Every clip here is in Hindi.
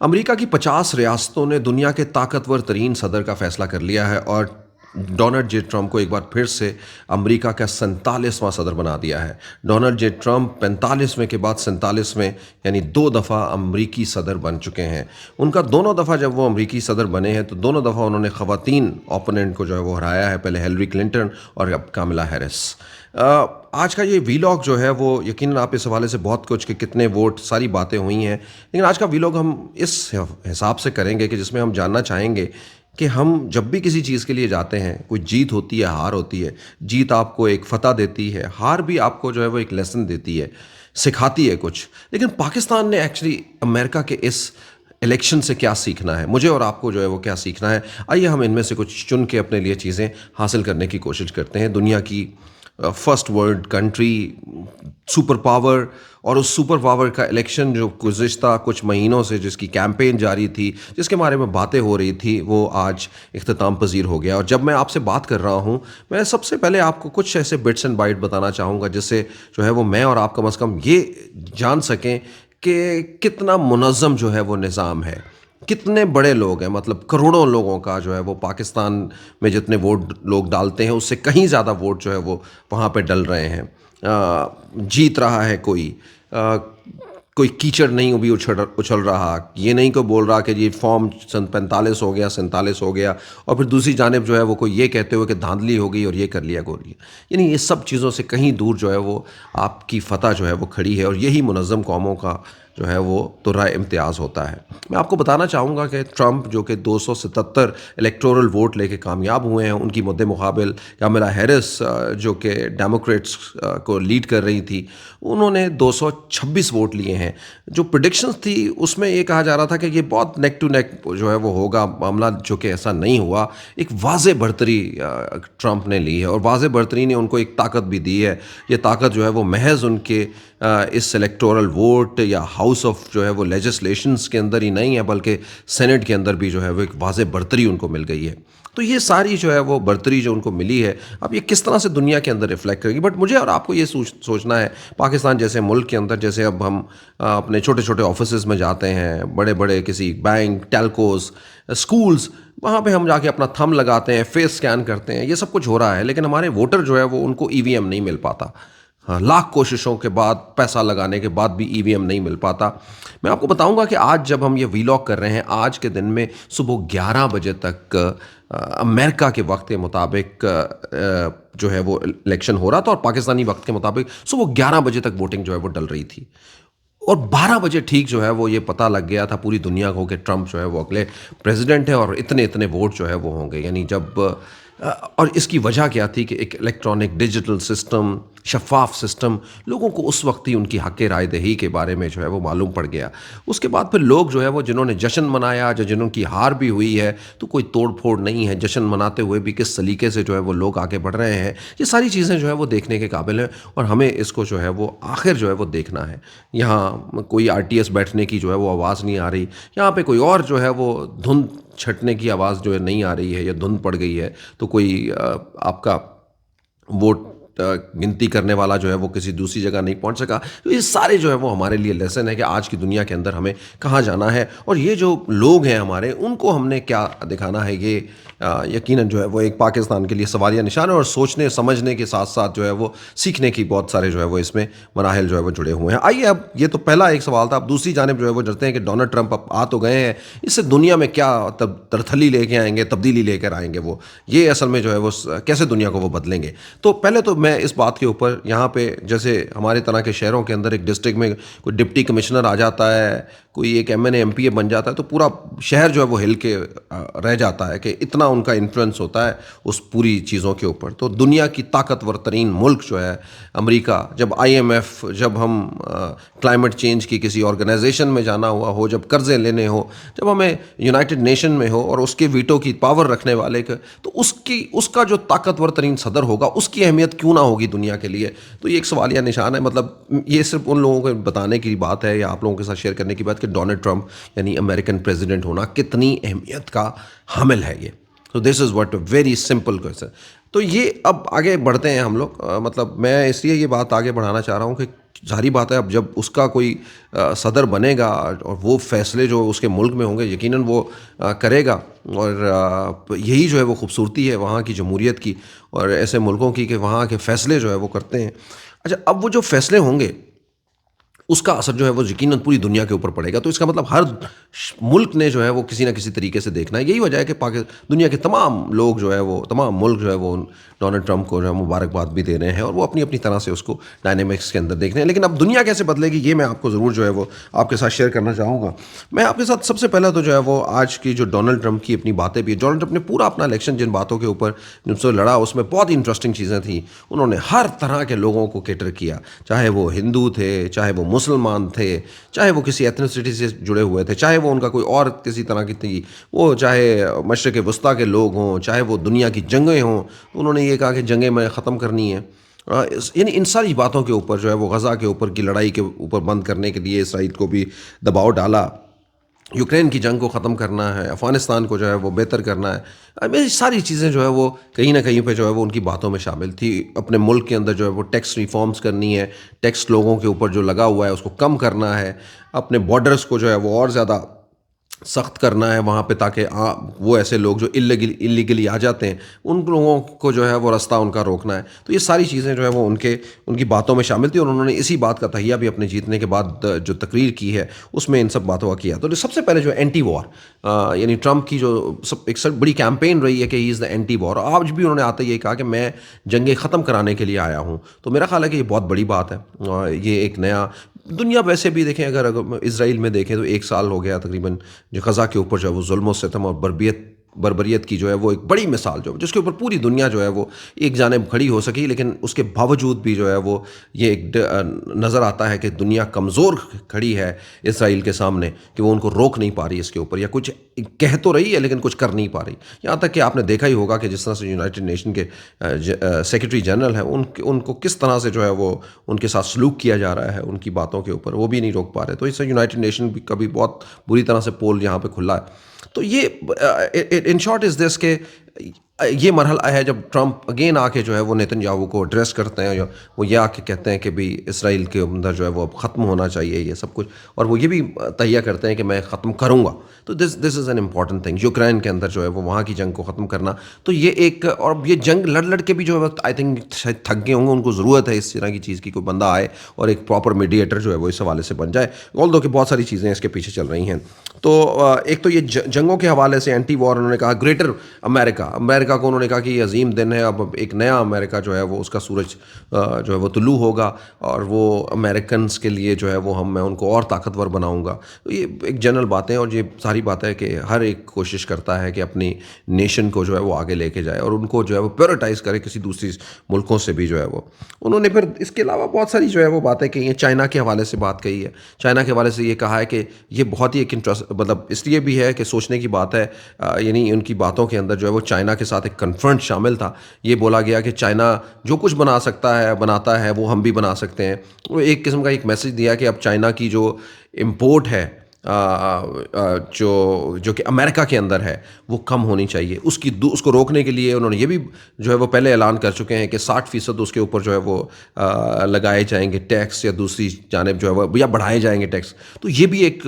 अमेरिका की 50 रियासतों ने दुनिया के ताकतवर तरीन सदर का फैसला कर लिया है और डोनाल्ड जे ट्रंप को एक बार फिर से अमेरिका का 47वां सदर बना दिया है। डोनाल्ड जे ट्रंप 45वें के बाद 47वें यानी 2 दफ़ा अमरीकी सदर बन चुके हैं। उनका दोनों दफ़ा जब वो अमरीकी सदर बने हैं तो दोनों दफ़ा उन्होंने ख़वातीन ओपोनेंट को जो है वो हराया है, पहले हिलरी क्लिंटन और अब कामिला हैरिस। आज का ये वीलॉग जो है वो यकीनन आप इस हवाले से बहुत कुछ कि कितने वोट सारी बातें हुई हैं, लेकिन आज का वीलॉग हम इस हिसाब से करेंगे कि जिसमें हम जानना चाहेंगे कि हम जब भी किसी चीज़ के लिए जाते हैं, कोई जीत होती है, हार होती है। जीत आपको एक फ़तह देती है, हार भी आपको जो है वो एक लेसन देती है, सिखाती है कुछ। लेकिन पाकिस्तान ने एक्चुअली अमेरिका के इस इलेक्शन से क्या सीखना है, मुझे और आपको जो है वो क्या सीखना है, आइए हम इनमें से कुछ चुन के अपने लिए चीज़ें हासिल करने की कोशिश करते हैं। दुनिया की first world country, super power, और उस सुपर पावर का इलेक्शन जो गुज़िश्ता कुछ महीनों से जिसकी कैंपेन जारी थी, जिसके बारे में बातें हो रही थी, वो आज इख्तिताम पजीर हो गया। और जब मैं आपसे बात कर रहा हूँ, मैं सबसे पहले आपको कुछ ऐसे बिट्स एंड बाइट बताना चाहूँगा जिससे जो है वो मैं और आप कम अज़ कम ये जान सकें कि कितना मुनज़्ज़म जो है वो निज़ाम है, कितने बड़े लोग हैं। मतलब करोड़ों लोगों का जो है वो पाकिस्तान में जितने वोट लोग डालते हैं उससे कहीं ज़्यादा वोट जो है वो वहाँ पे डल रहे हैं। जीत रहा है कोई कीचड़ नहीं भी उछल रहा, ये नहीं को बोल रहा कि ये फॉर्म सन 45 हो गया, 47 हो गया, और फिर दूसरी जानिब जो है वो कोई ये कहते हुए कि धांधली हो गई और ये कर लिया गोरी। यानी ये सब चीज़ों से कहीं दूर जो है वो आपकी फ़तह जो है वो खड़ी है, और यही मुनज़्ज़म कौमों का जो है वो तुर्रा इम्तियाज़ होता है। मैं आपको बताना चाहूँगा कि ट्रंप जो कि 277 इलेक्टोरल वोट लेके कामयाब हुए हैं, उनकी मद्दे मुकाबिल कामिला हैरिस जो कि डेमोक्रेट्स को लीड कर रही थी, उन्होंने 226 वोट लिए हैं। जो प्रेडिक्शंस थी उसमें ये कहा जा रहा था कि ये बहुत नेक टू नेक जो है वो होगा मामला, जो कि ऐसा नहीं हुआ। एक वाज़े बढ़तरी ट्रंप ने ली है, और वाज़े बढ़तरी ने उनको एक ताकत भी दी है। ये ताकत जो है वो महज उनके इस इलेक्टोरल वोट या हाउस ऑफ जो है वो लेजिस्लेशंस के अंदर ही नहीं है, बल्कि सेनेट के अंदर भी जो है वो एक वाज़े बढ़तरी उनको मिल गई है। तो ये सारी जो है वो बढ़तरी जो उनको मिली है, अब ये किस तरह से दुनिया के अंदर रिफ्लेक्ट करेगी। बट मुझे और आपको ये सोचना है, पाकिस्तान जैसे मुल्क के अंदर, जैसे अब हम अपने छोटे छोटे ऑफिस में जाते हैं, बड़े बड़े किसी बैंक, टेलकोस, स्कूल्स, वहाँ पे हम जाके अपना थंब लगाते हैं, फेस स्कैन करते हैं, ये सब कुछ हो रहा है, लेकिन हमारे वोटर जो है वो उनको ईवीएम नहीं मिल पाता। हाँ, लाख कोशिशों के बाद, पैसा लगाने के बाद भी ईवीएम नहीं मिल पाता। मैं आपको बताऊंगा कि आज जब हम ये वीलॉग कर रहे हैं, आज के दिन में सुबह 11 बजे तक अमेरिका के वक्त के मुताबिक जो है वो इलेक्शन हो रहा था, और पाकिस्तानी वक्त के मुताबिक सुबह 11 बजे तक वोटिंग जो है वो डल रही थी। और 12 बजे ठीक जो है वो ये पता लग गया था पूरी दुनिया को कि ट्रंप जो है वो अगले प्रेसिडेंट है, और इतने इतने वोट जो है वो होंगे। यानी जब और इसकी वजह क्या थी कि एक इलेक्ट्रॉनिक डिजिटल सिस्टम, शफाफ सिस्टम, लोगों को उस वक्त ही उनकी हक़ राय दही के बारे में जो है वो मालूम पड़ गया। उसके बाद फिर लोग जो है वो जिन्होंने जश्न मनाया, जिनकी हार भी हुई है, तो कोई तोड़ फोड़ नहीं है, जश्न मनाते हुए भी किस सलीके से जो है वो लोग आगे बढ़ रहे हैं, ये सारी चीज़ें जो है वो देखने के काबिल हैं, और हमें इसको जो है वो आखिर जो है वो देखना है। यहाँ कोई आरटीएस बैठने की जो है वो आवाज़ नहीं आ रही, यहाँ पे कोई और जो है वो धुंध छटने की आवाज़ जो है नहीं आ रही है, या धुंध पड़ गई है तो कोई आपका वोट गिनती करने वाला जो है वो किसी दूसरी जगह नहीं पहुंच सका। तो ये सारे जो है वो हमारे लिए लेसन है कि आज की दुनिया के अंदर हमें कहाँ जाना है, और ये जो लोग हैं हमारे, उनको हमने क्या दिखाना है। ये यकीनन जो है वो एक पाकिस्तान के लिए सवालिया निशान है, और सोचने समझने के साथ साथ जो है वो सीखने की बहुत सारे जो है वो इसमें मराहल जो है वो जुड़े हुए हैं। आइए, अब ये तो पहला एक सवाल था। अब दूसरी जानिब जो है वो डरते हैं कि डोनाल्ड ट्रंप अब आ तो गए हैं, इससे दुनिया में क्या तब तरथली लेके आएंगे, तब्दीली लेकर आएंगे, वो ये असल में जो है वो कैसे दुनिया को वो बदलेंगे। तो पहले तो मैं इस बात के ऊपर, यहाँ पे जैसे हमारे तरह के शहरों के अंदर एक डिस्ट्रिक्ट में कोई डिप्टी कमिश्नर आ जाता है, कोई एक एमएनए एमपीए बन जाता है, तो पूरा शहर जो है वो हिल के रह जाता है कि इतना उनका इन्फ्लुएंस होता है उस पूरी चीज़ों के ऊपर। तो दुनिया की ताकतवर तरीन मुल्क जो है अमेरिका, जब आईएमएफ, जब हम क्लाइमेट चेंज की किसी ऑर्गेनाइजेशन में जाना हुआ हो, जब कर्जे लेने हो, जब हमें यूनाइटेड नेशन में हो और उसके वीटो की पावर रखने वाले का, तो उसका जो ताकतवर तरीन सदर होगा, उसकी अहमियत क्यों ना होगी दुनिया के लिए। तो ये एक सवालिया निशान है। मतलब ये सिर्फ उन लोगों को बताने की बात है, या आप लोगों के साथ शेयर करने की बात कि डोनाल्ड ट्रंप यानी अमेरिकन प्रेसिडेंट होना कितनी अहमियत का हामिल है ये। तो this is what a very simple question. तो ये अब आगे बढ़ते हैं हम लोग। मतलब मैं इसलिए ये बात आगे बढ़ाना चाह रहा हूँ कि ज़ाहिर बात है अब जब उसका कोई सदर बनेगा और वो फ़ैसले जो उसके मुल्क में होंगे यकीनन वो करेगा। और यही जो है वो खूबसूरती है वहाँ की जमहूरियत की और ऐसे मुल्कों की कि वहाँ के फ़ैसले जो है वो करते हैं। अच्छा, अब वो जो फ़ैसले होंगे उसका असर जो है वो यकीनन पूरी दुनिया के ऊपर पड़ेगा। तो इसका मतलब हर मुल्क ने जो है वो किसी न किसी तरीके से देखना है। यही वजह है कि दुनिया के तमाम लोग जो है वो तमाम मुल्क जो है वो डोनाल्ड ट्रंप को जो है मुबारकबाद भी दे रहे हैं और वो अपनी-अपनी तरह से उसको डायनामिक्स के अंदर देख रहे हैं। लेकिन अब दुनिया कैसे बदलेगी ये मैं आपको ज़रूर जो है वो आपके साथ शेयर करना चाहूँगा। मैं आपके साथ सबसे पहले तो जो है वो आज की जो डोनाल्ड ट्रंप की अपनी बातें भी डोनाल्ड ट्रंप ने पूरा अपना इलेक्शन जिन बातों के ऊपर जिनसे लड़ा उसमें बहुत ही इंटरेस्टिंग चीज़ें थी। उन्होंने हर तरह के लोगों को कैटर किया, चाहे वो हिंदू थे, चाहे वो मुसलमान थे, चाहे वो किसी एथनिसिटी से जुड़े हुए थे, चाहे वो उनका कोई और किसी तरह की थी, वो चाहे मशरिक़ वस्ता के लोग हों, चाहे वो दुनिया की जंगें हों, तो उन्होंने ये कहा कि जंगें मैं ख़त्म करनी है। यानी इन सारी बातों के ऊपर जो है वो गज़ा के ऊपर की लड़ाई के ऊपर बंद करने के लिए इसराइल को भी दबाव डाला। यूक्रेन की जंग को ख़त्म करना है, अफ़गानिस्तान को जो है वो बेहतर करना है। ये सारी चीज़ें जो है वो कहीं न कहीं पे जो है वो उनकी बातों में शामिल थी। अपने मुल्क के अंदर जो है वो टैक्स रिफ़ॉर्म्स करनी है, टैक्स लोगों के ऊपर जो लगा हुआ है उसको कम करना है, अपने बॉर्डर्स को जो है वो और ज़्यादा सख्त करना है वहाँ पे ताकि वो ऐसे लोग जो इल्लीगली आ जाते हैं उन लोगों को जो है वो रास्ता उनका रोकना है। तो ये सारी चीज़ें जो है वो उनकी बातों में शामिल थी और उन्होंने इसी बात का तहिया भी अपने जीतने के बाद जो तकरीर की है उसमें इन सब बातों का किया। तो सबसे पहले जो एंटी वॉर यानी ट्रंप की जो एक सब बड़ी कैंपेन रही है कि he is the anti war. आज भी उन्होंने आते यही कहा कि मैं जंगें ख़त्म कराने के लिए आया हूँ। तो मेरा ख्याल है कि ये बहुत बड़ी बात है। ये एक नया दुनिया वैसे भी देखें अगर इज़राइल में देखें तो 1 साल हो गया तकरीबन जो ग़ज़ा के ऊपर जो है वो ज़ुल्म सितम और बर्बरियत की जो है वो एक बड़ी मिसाल जो जिसके ऊपर पूरी दुनिया जो है वो एक जानिब खड़ी हो सकी। लेकिन उसके बावजूद भी जो है वो ये एक नज़र आता है कि दुनिया कमज़ोर खड़ी है इसराइल के सामने कि वो उनको रोक नहीं पा रही इसके ऊपर या कुछ कह तो रही है लेकिन कुछ कर नहीं पा रही। यहाँ तक कि आपने देखा ही होगा कि जिस तरह से यूनाइटेड नेशन के सेक्रेटरी जनरल हैं उनको किस तरह से जो है वो उनके साथ सलूक किया जा रहा है उनकी बातों के ऊपर, वो भी नहीं रोक पा रहे। तो इससे यूनाइटेड नेशन का भी बहुत बुरी तरह से पोल यहाँ पे खुला है। तो ये इन शॉर्ट इज़ दिस के ये मरहला है जब ट्रंप अगेन आके जो है वो नेतन्याहू को एड्रेस करते हैं या वो ये आके कहते हैं कि भाई इसराइल के अंदर जो है वो अब ख़त्म होना चाहिए ये सब कुछ और वो ये भी तहिया करते हैं कि मैं ख़त्म करूँगा। तो this is an important thing Ukraine के अंदर जो है वो वहाँ की जंग को ख़त्म करना। तो ये एक और ये जंग लड़ के भी जो है आई थिंक शायद थक गए होंगे, उनको ज़रूरत है इस तरह की चीज़ की कोई बंदा आए और एक प्रॉपर मीडिएटर जो है वो इस हवाले से बन जाए। ऑल्दो कि बहुत सारी चीज़ें इसके पीछे चल रही हैं। तो एक तो ये जंगों के हवाले से एंटी वॉर उन्होंने कहा ग्रेटर अमेरिका को उन्होंने कहा कि ये अजीम दिन है, अब एक नया अमेरिका जो है वो उसका सूरज जो है वो तुलू होगा और वो अमेरिकन्स के लिए जो है वो मैं उनको और ताकतवर बनाऊंगा। तो ये एक जनरल बातें और ये सारी बातें है कि हर एक कोशिश करता है कि अपनी नेशन को जो है वो आगे लेके जाए और उनको जो है वो प्रायोरिटाइज़ करे किसी दूसरी मुल्कों से भी जो है वो। उन्होंने फिर इसके अलावा बहुत सारी जो है वो बातें कही हैं। चाइना के हवाले से बात कही है, चाइना के हवाले से ये कहा है कि ये बहुत ही एक इंटरेस्ट मतलब इसलिए भी है कि सोचने की बात है। यानी उनकी बातों के अंदर जो है वो चाइना के साथ एक कन्फ्रंट शामिल था। ये बोला गया कि चाइना जो कुछ बना सकता है बनाता है वो हम भी बना सकते हैं। वो एक किस्म का एक मैसेज दिया कि अब चाइना की जो इम्पोर्ट है जो कि अमेरिका के अंदर है वो कम होनी चाहिए। उसको रोकने के लिए उन्होंने ये भी जो है वो पहले ऐलान कर चुके हैं कि 60% उसके ऊपर जो है वो लगाए जाएंगे टैक्स या दूसरी जानिब जो है वो या बढ़ाए जाएंगे टैक्स। तो ये भी एक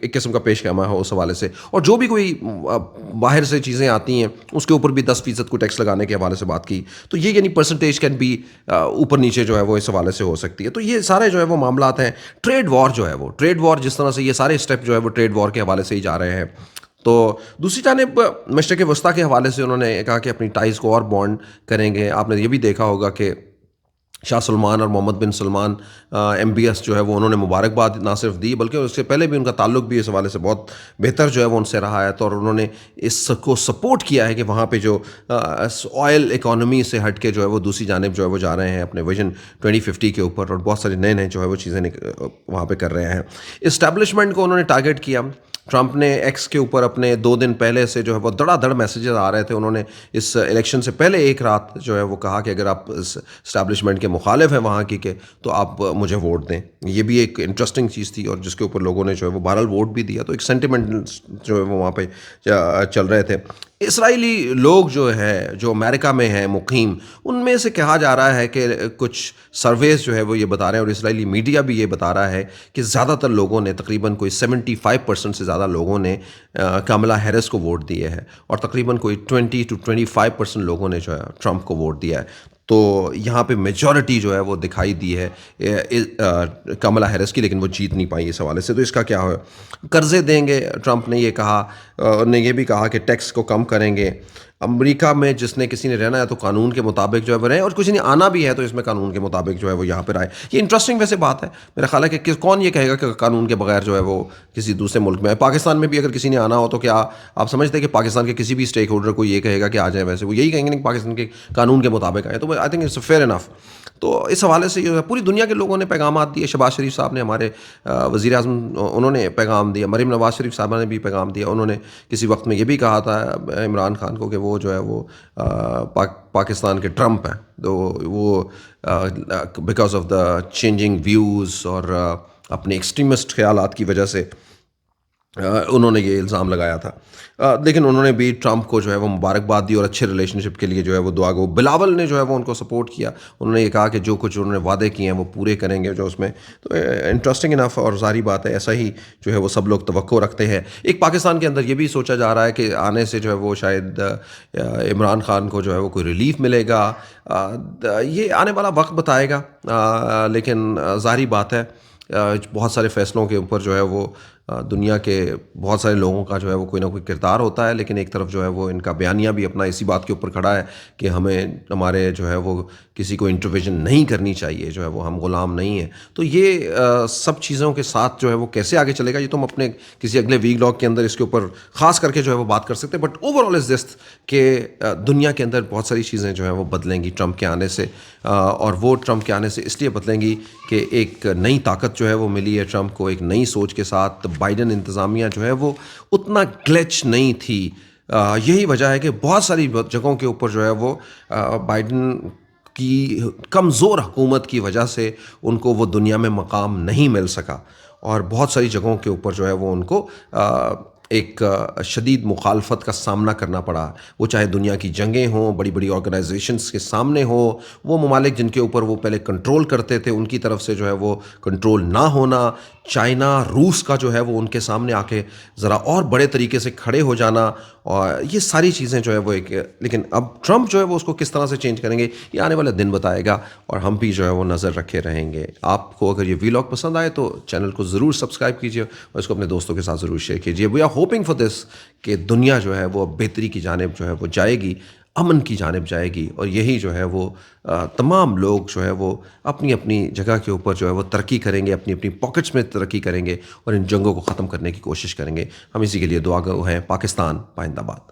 किस्म का पेशगामा है उस हवाले से। और जो भी कोई बाहर से चीज़ें आती हैं उसके ऊपर भी 10% को टैक्स लगाने के हवाले से बात की। तो ये यानी परसेंटेज कैन बी ऊपर नीचे जो है वो इस हवाले से हो सकती है। तो ये सारे जो है वो मामलात हैं। ट्रेड वॉर जो है वो ट्रेड वॉर जिस तरह से ये सारे स्टेप जो है वो ट्रेड वॉर के हवाले से ही जा रहे हैं। तो दूसरी जानिब मशरिक़ वस्ता के हवाले से उन्होंने कहा कि अपनी टाइज़ को और बॉन्ड करेंगे। आपने ये भी देखा होगा कि शाह सलमान और मोहम्मद बिन सलमान MBS जो है वो उन्होंने मुबारकबाद ना सिर्फ दी बल्कि उससे पहले भी उनका ताल्लुक भी इस हवाले से बहुत बेहतर जो है वो उनसे रहा है। तो और उन्होंने इसको सपोर्ट किया है कि वहाँ पे जो ऑयल इकॉनमी से हट के जो है वो दूसरी जानिब जो है वो जा रहे हैं अपने विजन 2050 के ऊपर और बहुत सारे नए जो है वो चीज़ें वहाँ पे कर रहे हैं। इस्टेब्लिशमेंट को उन्होंने टारगेट किया। ट्रंप ने एक्स के ऊपर अपने 2 दिन पहले से जो है वो धड़ाधड़ मैसेजेस आ रहे थे। उन्होंने इस इलेक्शन से पहले एक रात जो है वो कहा कि अगर आप इस इस्टेब्लिशमेंट के मुखालिफ हैं वहाँ की के तो आप मुझे वोट दें। ये भी एक इंटरेस्टिंग चीज़ थी और जिसके ऊपर लोगों ने जो है वो बहरहाल वोट भी दिया। तो एक सेंटिमेंट जो है वो वहाँ पे चल रहे थे। इसराइली लोग जो है, जो अमेरिका में हैं मुकीम, उनमें से कहा जा रहा है कि कुछ सर्वेस जो है वो ये बता रहे हैं और इसराइली मीडिया भी ये बता रहा है कि ज़्यादातर लोगों ने, तकरीबन कोई 75% से ज़्यादा लोगों ने कमला हैरिस को वोट दिए हैं और तकरीबन कोई 20 to 25% लोगों ने जो है ट्रंप को वोट दिया है। तो यहाँ पे मेजॉरिटी जो है वो दिखाई दी है कमला हैरिस की, लेकिन वो जीत नहीं पाई इस हवाले से। तो इसका क्या हो, कर्जे देंगे, ट्रंप ने ये कहा, ने ये भी कहा कि टैक्स को कम करेंगे। अमेरिका में जिसने किसी ने रहना है तो कानून के मुताबिक जो है वो रहे, और किसी ने आना भी है तो इसमें कानून के मुताबिक जो है वो यहाँ पर आए। ये इंटरेस्टिंग वैसे बात है, मेरा ख्याल है कि कौन ये कहेगा कि कानून के बगैर जो है वो किसी दूसरे मुल्क में आए। पाकिस्तान में भी अगर किसी ने आना हो तो क्या आप समझते हैं कि पाकिस्तान के किसी भी स्टेक होल्डर को ये कहेगा कि आ जाए? वैसे वो यही कहेंगे नहीं, पाकिस्तान के कानून के मुताबिक आए। तो I think it's fair enough. तो इस हवाले से जो है पूरी दुनिया के लोगों ने पैगाम दिए। शहबाज शरीफ साहब ने, हमारे वज़ीर आज़म, उन्होंने पैगाम दिया। मरीम नवाज़ शरीफ साहबा ने भी पैगाम दिया। उन्होंने किसी वक्त में ये भी कहा था इमरान खान को कि वो जो है वो पाकिस्तान के ट्रंप हैं। तो वो because of the changing views और अपने एक्सट्रीमिस्ट ख्यालात की वजह से उन्होंने ये इल्ज़ाम लगाया था। लेकिन उन्होंने भी ट्रंप को जो है वो मुबारकबाद दी और अच्छे रिलेशनशिप के लिए जो है वो दुआ गो। बिलावल ने जो है वो उनको सपोर्ट किया। उन्होंने ये कहा कि जो कुछ उन्होंने वादे किए हैं वो पूरे करेंगे जो उसमें। तो इंटरेस्टिंग इनफ और जारी बात है, ऐसा ही जो है वो सब लोग तवक्को रखते हैं। एक पाकिस्तान के अंदर ये भी सोचा जा रहा है कि आने से जो है वो शायद इमरान खान को जो है वो कोई रिलीफ मिलेगा। ये आने वाला वक्त बताएगा। लेकिन जारी बात है, बहुत सारे फ़ैसलों के ऊपर जो है वो दुनिया के बहुत सारे लोगों का जो है वो कोई ना कोई किरदार होता है। लेकिन एक तरफ जो है वो इनका बयानिया भी अपना इसी बात के ऊपर खड़ा है कि हमें, हमारे जो है वो किसी को इंटरवेंशन नहीं करनी चाहिए, जो है वो हम गुलाम नहीं हैं। तो ये सब चीज़ों के साथ जो है वो कैसे आगे चलेगा, ये तो हम अपने किसी अगले वीक लॉग के अंदर इसके ऊपर ख़ास करके जो है वो बात कर सकते हैं। बट ओवरऑल इज़ दिस कि दुनिया के अंदर बहुत सारी चीज़ें जो है वो बदलेंगी ट्रंप के आने से। और वो ट्रंप के आने से इसलिए बदलेंगी कि एक नई ताकत जो है वो मिली है ट्रंप को, एक नई सोच के साथ। बाइडन इंतज़ामिया जो है वो उतना ग्लिच नहीं थी। यही वजह है कि बहुत सारी जगहों के ऊपर जो है वो बाइडन की कमज़ोर हुकूमत की वजह से उनको वो दुनिया में मकाम नहीं मिल सका। और बहुत सारी जगहों के ऊपर जो है वो उनको एक शदीद मुखालफत का सामना करना पड़ा। वो चाहे दुनिया की जंगें हों, बड़ी बड़ी ऑर्गेनाइजेशंस के सामने हो, वो ममालिक जिनके ऊपर वो पहले कंट्रोल करते थे उनकी तरफ से जो है वो कंट्रोल ना होना, चाइना, रूस का जो है वो उनके सामने आके ज़रा और बड़े तरीके से खड़े हो जाना, और ये सारी चीज़ें जो है वो एक। लेकिन अब ट्रंप जो है वो उसको किस तरह से चेंज करेंगे ये आने वाला दिन बताएगा, और हम भी जो है वो नज़र रखे रहेंगे। आपको अगर ये वीलॉग पसंद आए तो चैनल को ज़रूर सब्सक्राइब कीजिए और इसको अपने दोस्तों के साथ ज़रूर शेयर कीजिए। We are hoping for this कि दुनिया जो है वो बेहतरी की जानिब जो है वो जाएगी, अमन की जानिब जाएगी। और यही जो है वो तमाम लोग जो है वो अपनी अपनी जगह के ऊपर जो है वो तरक्की करेंगे, अपनी अपनी पॉकेट्स में तरक्की करेंगे और इन जंगों को ख़त्म करने की कोशिश करेंगे। हम इसी के लिए दुआ गो हैं। पाकिस्तान पाइंदाबाद।